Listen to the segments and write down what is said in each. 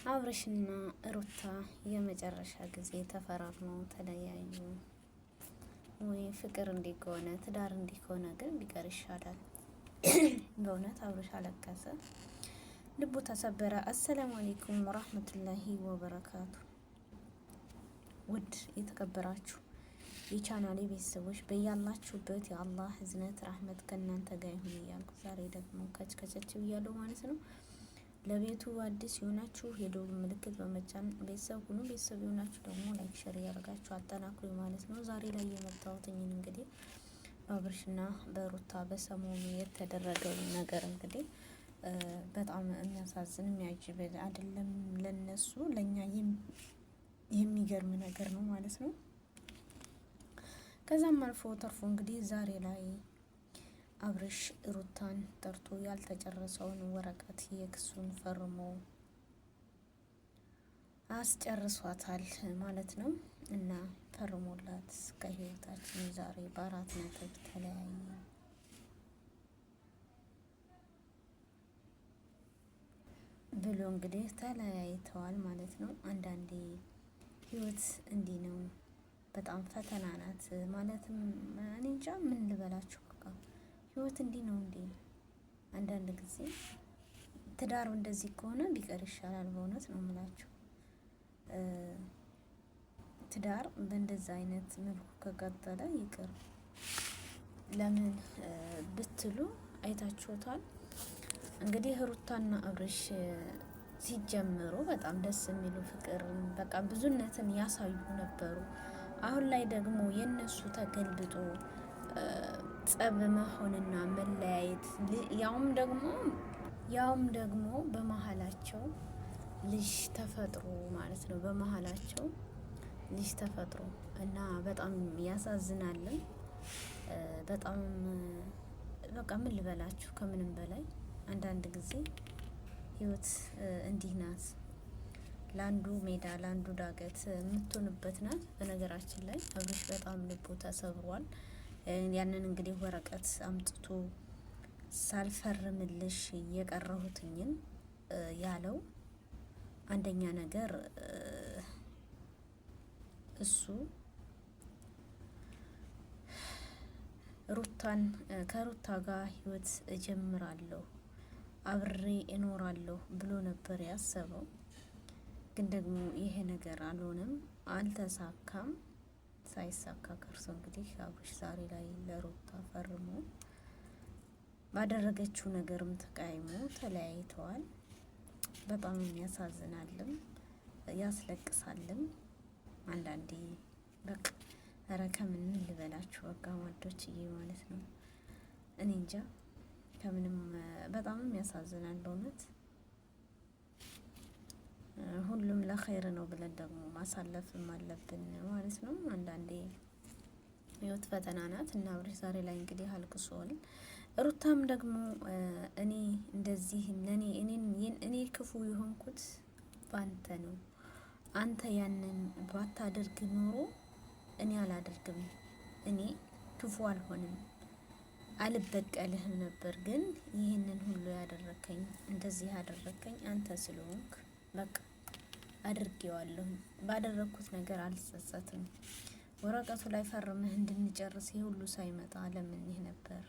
አብርሽና ሩታ የመጨረሻ ጊዜ ተፈራርመው ተለያዩ። ወይ ፍቅር እንዲህ ከሆነ ትዳር እንዲህ ከሆነ ግን ቢቀር ይሻላል። በእውነት አብርሽ አለቀሰ፣ ልቡ ተሰበረ። አሰላሙ አለይኩም ወራህመቱላሂ ወበረካቱ። ውድ የተከበራችሁ የቻናሌ ቤተሰቦች በያላችሁበት የአላህ ህዝነት ረህመት ከእናንተ ጋር ይሁን እያልኩ ዛሬ ደግሞ ከችከቸች ብያለሁ ማለት ነው። ለቤቱ አዲስ የሆናችሁ የደወል ምልክት በመጫን ቤተሰብ ሁኑ። ቤተሰብ የሆናችሁ ደግሞ ላይክ ሸር እያደረጋችሁ አጠናክሩ ማለት ነው። ዛሬ ላይ የመጣሁት እንግዲህ በአብርሽና በሩታ በሰሞኑ የተደረገው ነገር እንግዲህ በጣም የሚያሳዝን የሚያጅብ አይደለም፣ ለነሱ ለኛ የሚገርም ነገር ነው ማለት ነው። ከዛም አልፎ ተርፎ እንግዲህ ዛሬ ላይ አብርሽ ሩታን ጠርቶ ያልተጨረሰውን ወረቀት የክሱን ፈርሞ አስጨርሷታል ማለት ነው። እና ፈርሞላት ከህይወታችን ዛሬ በአራት ነጥብ ተለያየ ብሎ እንግዲህ ተለያይተዋል ማለት ነው። አንዳንዴ ህይወት እንዲህ ነው፣ በጣም ፈተና ናት ማለትም እኔ እንጃ ምን ልበላችሁ። ህይወት እንዲህ ነው እንዴ! አንዳንድ ጊዜ ትዳሩ እንደዚህ ከሆነ ቢቀር ይሻላል። በእውነት ነው የምላችሁ። ትዳር በእንደዛ አይነት መልኩ ከቀጠለ ይቅር። ለምን ብትሉ አይታችሁታል እንግዲህ ሩታና አብርሽ ሲጀምሩ በጣም ደስ የሚሉ ፍቅር በቃ ብዙነትን ያሳዩ ነበሩ። አሁን ላይ ደግሞ የነሱ ተገልብጦ ጸብ መሆንና መለያየት ያውም ደግሞ በመሀላቸው ልጅ ተፈጥሮ ማለት ነው። በመሀላቸው ልጅ ተፈጥሮ እና በጣም ያሳዝናል። በጣም በቃ ምን ልበላችሁ፣ ከምንም በላይ አንዳንድ ጊዜ ህይወት እንዲህ ናት። ለአንዱ ሜዳ ለአንዱ ዳገት የምትሆንበት ናት። በነገራችን ላይ አብርሽ በጣም ልቡ ተሰብሯል። ያንን እንግዲህ ወረቀት አምጥቶ ሳልፈርምልሽ የቀረሁትኝን ያለው አንደኛ ነገር እሱ ሩታን ከሩታ ጋር ህይወት እጀምራለሁ አብሬ እኖራለሁ ብሎ ነበር ያሰበው። ግን ደግሞ ይሄ ነገር አልሆነም፣ አልተሳካም። ሳይሳካ ቀርቶ እንግዲህ አብርሽ ዛሬ ላይ ለሩታ ፈርሞ ባደረገችው ነገርም ተቃይሞ ተለያይተዋል። በጣም ያሳዝናልም ያስለቅሳልም። አንዳንዴ በቃ ኧረ ከምን ልበላችሁ በቃ ማዶችዬ ማለት ነው። እኔ እንጃ ከምንም በጣም ያሳዝናል በእውነት። ሁሉም ለኸይር ነው ብለን ደግሞ ማሳለፍም አለብን ማለት ነው። አንዳንዴ ህይወት ፈተና ናት እና አብርሽ ዛሬ ላይ እንግዲህ አልቅሷል። ሩታም ደግሞ እኔ እንደዚህ እኔ ክፉ የሆንኩት ባንተ ነው፣ አንተ ያንን ባታደርግ ኖሮ እኔ አላደርግም፣ እኔ ክፉ አልሆንም፣ አልበቀልህም ነበር። ግን ይህንን ሁሉ ያደረከኝ እንደዚህ ያደረከኝ አንተ ስለሆንክ በቃ አድርጌዋለሁ። ባደረኩት ነገር አልጸጸትም። ወረቀቱ ላይ ፈርመህ እንድንጨርስ ይህ ሁሉ ሳይመጣ ለምን ይህ ነበር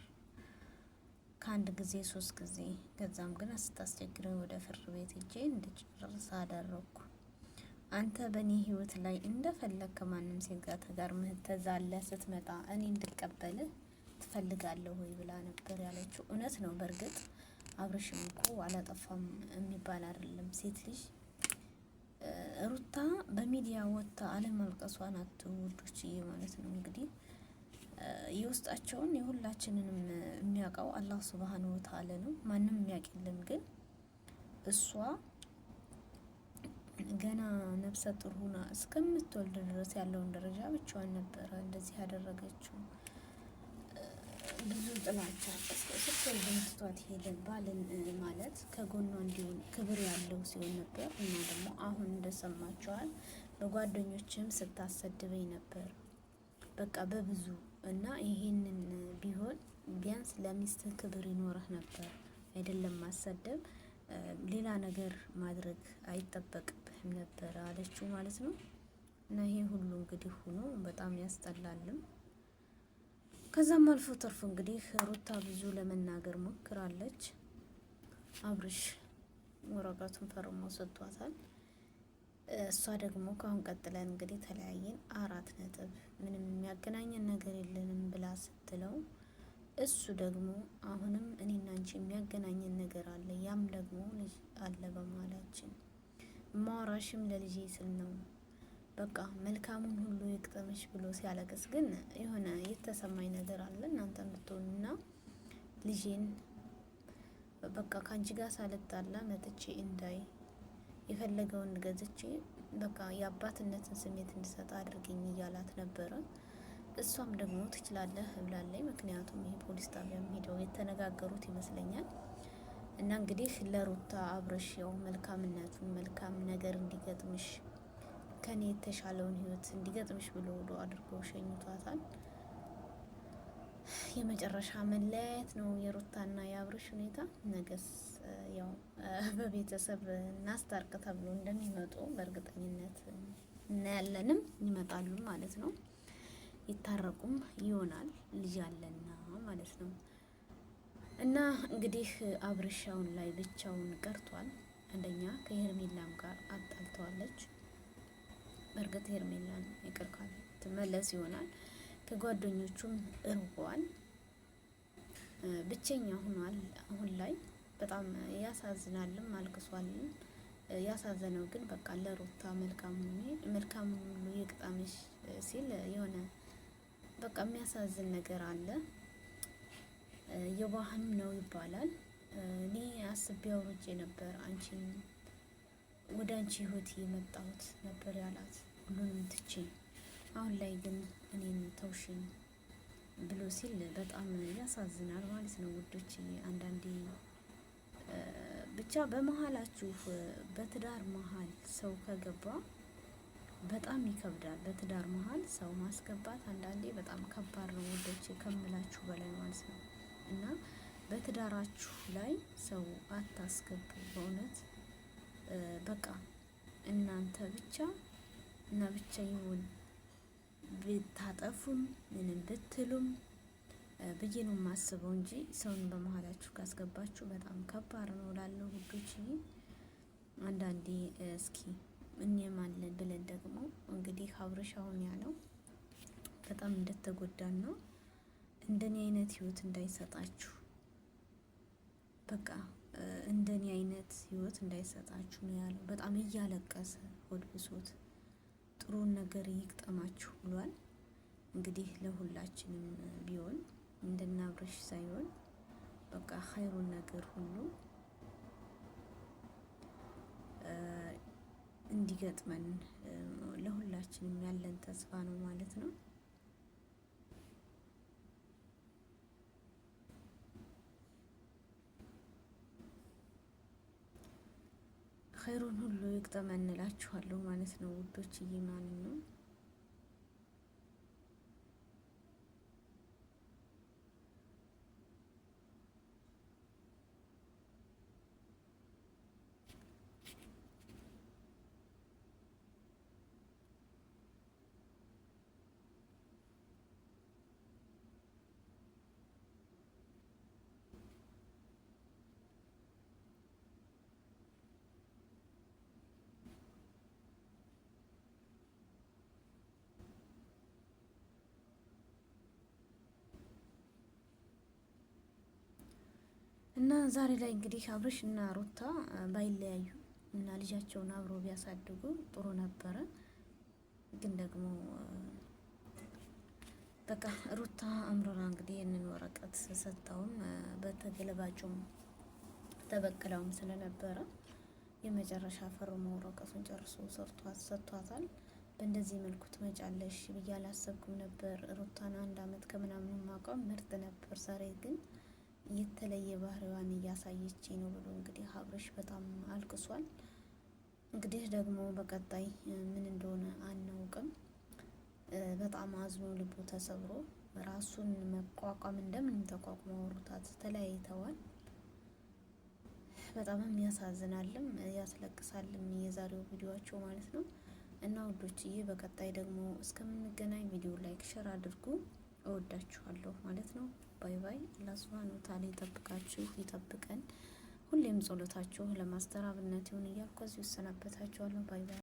ከአንድ ጊዜ 3 ጊዜ። ከዛም ግን ስታስቸግረኝ ወደ ፍርድ ቤት ሄጄ እንድጨርስ አደረኩ። አንተ በእኔ ህይወት ላይ እንደፈለግ ከማንም ሴት ጋር ተጋርመህ ተዛለ ስትመጣ እኔ እንድቀበልህ ትፈልጋለህ ወይ ብላ ነበር ያለችው። እውነት ነው። በእርግጥ አብርሽም እኮ አላጠፋም የሚባል አይደለም። ሴት ልጅ ሩታ በሚዲያ ወጥታ አለማልቀሷን አትወዶችዬ ማለት ነው። እንግዲህ የውስጣቸውን የሁላችንንም የሚያውቀው አላህ ሱብሃነሁ ወተዓላ ነው። ማንም የሚያውቅ የለም። ግን እሷ ገና ነፍሰ ጡር ሆና እስከምትወልድ ድረስ ያለውን ደረጃ ብቻዋን ነበረ እንደዚህ ያደረገችው። ብዙ ጥላቻ ስትወልድ ትቷት ሄደ። ባልን ማለት ከጎኗ እንዲሆን ክብር ያለው ሲሆን ነበር። እና ደግሞ አሁን እንደሰማቸዋል በጓደኞችም ስታሰድበኝ ነበር በቃ በብዙ እና ይሄንን ቢሆን ቢያንስ ለሚስትህ ክብር ይኖርህ ነበር አይደለም ማሰደብ። ሌላ ነገር ማድረግ አይጠበቅብህም ነበረ አለችው ማለት ነው። እና ይሄ ሁሉ እንግዲህ ሆኖ በጣም ያስጠላልም። ከዛም አልፎ ተርፎ እንግዲህ ሩታ ብዙ ለመናገር ሞክራለች። አብርሽ ወረቀቱን ፈርሞ ሰጥቷታል። እሷ ደግሞ ከአሁን ቀጥለን እንግዲህ ተለያየን 4 ምንም የሚያገናኘን ነገር የለንም ብላ ስትለው እሱ ደግሞ አሁንም እኔና አንቺ የሚያገናኘን ነገር አለ፣ ያም ደግሞ ልጅ አለ በማላችን ማውራሽም ለልጄ ስል ነው፣ በቃ መልካሙን ሁሉ ይቅጠምሽ ብሎ ሲያለቅስ ግን የሆነ የተሰማኝ ነገር አለ እናንተ ብትሆኑና ልጄን በቃ ካንቺ ጋር ሳልጣላ መጥቼ እንዳይ የፈለገውን ገዝቼ በቃ የአባትነትን ስሜት እንድሰጥ አድርገኝ እያላት ነበረ። እሷም ደግሞ ትችላለህ ብላለች። ምክንያቱም ይሄ ፖሊስ ጣቢያም ሄደው የተነጋገሩት ይመስለኛል። እና እንግዲህ ለሩታ አብርሽ ያው መልካምነቱን መልካም ነገር እንዲገጥምሽ ከኔ የተሻለውን ህይወት እንዲገጥምሽ ብሎ ወዶ አድርጎ ሸኝቷታል። የመጨረሻ መለያየት ነው የሩታና የአብርሽ ሁኔታ። ነገስ ያው በቤተሰብ እናስታርቅ ተብሎ እንደሚመጡ በእርግጠኝነት እናያለንም ይመጣሉ ማለት ነው። ይታረቁም ይሆናል ልጅ አለና ማለት ነው። እና እንግዲህ አብርሽ አሁን ላይ ብቻውን ቀርቷል። አንደኛ ከሄርሜላም ጋር አጣልተዋለች። በእርግጥ ሄርሜላን ይቅር ካለ ትመለስ ይሆናል። ከጓደኞቹም እርቋል። ብቸኛ ሆኗል። አሁን ላይ በጣም ያሳዝናልም አልቅሷልም። ያሳዘነው ግን በቃ ለሩታ መልካም ሁሉ ይቅጣምሽ ሲል የሆነ በቃ የሚያሳዝን ነገር አለ። የዋህም ነው ይባላል። እኔ አስቤ አውርጄ ነበር አንቺን ወደ አንቺ ህይወት የመጣሁት ነበር ያላት ሁሉንም ትቼ፣ አሁን ላይ ግን እኔን ተውሽኝ ብሎ ሲል በጣም ያሳዝናል ማለት ነው ውዶች። አንዳንዴ ብቻ በመሀላችሁ በትዳር መሀል ሰው ከገባ በጣም ይከብዳል። በትዳር መሀል ሰው ማስገባት አንዳንዴ በጣም ከባድ ነው ውዶች፣ ከምላችሁ በላይ ማለት ነው። እና በትዳራችሁ ላይ ሰው አታስገቡ በእውነት በቃ እናንተ ብቻ እና ብቻ ይሁን። ብታጠፉም ምንም ብትሉም ብዬ ነው የማስበው እንጂ ሰውን በመሀላችሁ ካስገባችሁ በጣም ከባድ ነው እላለሁ ውዶች። አንዳንዴ እስኪ እኛማለን ብለን ደግሞ እንግዲህ አብርሽ አሁን ያለው በጣም እንደተጎዳና እንደኔ አይነት ህይወት እንዳይሰጣችሁ በቃ እንደኔ አይነት ህይወት እንዳይሰጣችሁ ነው ያለው። በጣም እያለቀሰ ሆድ ብሶት ጥሩን ነገር ይግጠማችሁ ብሏል። እንግዲህ ለሁላችንም ቢሆን እንድናብርሽ ሳይሆን በቃ ኸይሩን ነገር ሁሉ እንዲገጥመን ለሁላችንም ያለን ተስፋ ነው ማለት ነው። ኸይሩን ሁሉ ይግጠመን እንላችኋለሁ ማለት ነው ውዶችዬ ማለት ነው። እና ዛሬ ላይ እንግዲህ አብርሽ እና ሩታ ባይለያዩ እና ልጃቸውን አብሮ ቢያሳድጉ ጥሩ ነበረ። ግን ደግሞ በቃ ሩታ አምሮራ እንግዲህ ይህንን ወረቀት ሰጥተውም በተገለባጩም ተበቅለውም ስለነበረ የመጨረሻ ፈርሞ ወረቀቱን ጨርሶ ሰጥቷታል። በእንደዚህ መልኩ ትመጫለሽ ብዬ አላሰብኩም ነበር። ሩታን 1 አመት ከምናምን ማቋም ምርጥ ነበር። ዛሬ ግን የተለየ ባህሪዋን እያሳየች ነው ብሎ እንግዲህ አብርሽ በጣም አልቅሷል። እንግዲህ ደግሞ በቀጣይ ምን እንደሆነ አናውቅም። በጣም አዝኖ ልቡ ተሰብሮ ራሱን መቋቋም እንደምንም ተቋቁሞ ሩታ ተለያይተዋል። በጣም የሚያሳዝናልም ያስለቅሳልም የዛሬው ቪዲዮአቸው ማለት ነው። እና ውዶችዬ በቀጣይ ደግሞ እስከምንገናኝ ቪዲዮ ላይክ ሸር አድርጉ። እወዳችኋለሁ ማለት ነው። ባይ ባይ። አላህ ሱብሃነሁ ወተዓላ ይጠብቃችሁ ይጠብቀን። ሁሌም ጸሎታችሁ ለማስተራብነት ይሁን እያልኩ እዚሁ እሰናበታችኋለሁ። ባይ ባይ።